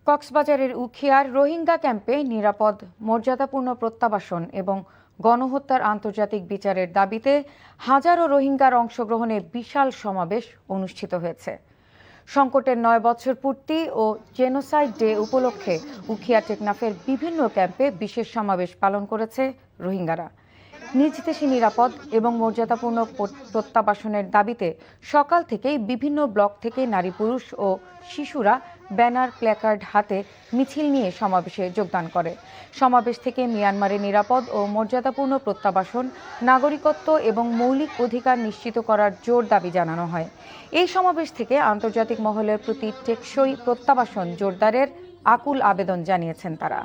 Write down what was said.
কক্সবাজারের উখিয়ার রোহিঙ্গা ক্যাম্পে নিরাপদ মর্যাদাপূর্ণ প্রত্যাবাসন এবং গণহত্যার আন্তর্জাতিক বিচারের দাবিতে হাজারো রোহিঙ্গার অংশগ্রহণে বিশাল সমাবেশ অনুষ্ঠিত হয়েছে। সংকটের ৯ বছর পূর্তি ও জেনোসাইড ডে উপলক্ষে উখিয়া টেকনাফের বিভিন্ন ক্যাম্পে বিশেষ সমাবেশ পালন করেছে রোহিঙ্গারা। নিজ দেশে নিরাপদ এবং মর্যাদাপূর্ণ প্রত্যাবাসনের দাবিতে সকাল থেকেই বিভিন্ন ব্লক থেকে নারী পুরুষ ও শিশুরা ব্যানার প্ল্যাকার্ড হাতে মিছিল নিয়ে সমাবেশে যোগদান করে। সমাবেশ থেকে মিয়ানমারে নিরাপদ ও মর্যাদাপূর্ণ প্রত্যাবাসন, নাগরিকত্ব এবং মৌলিক অধিকার নিশ্চিত করার জোর দাবি জানানো হয়। এই সমাবেশ থেকে আন্তর্জাতিক মহলের প্রতি টেকসই প্রত্যাবাসন জোরদারের আকুল আবেদন জানিয়েছেন তারা।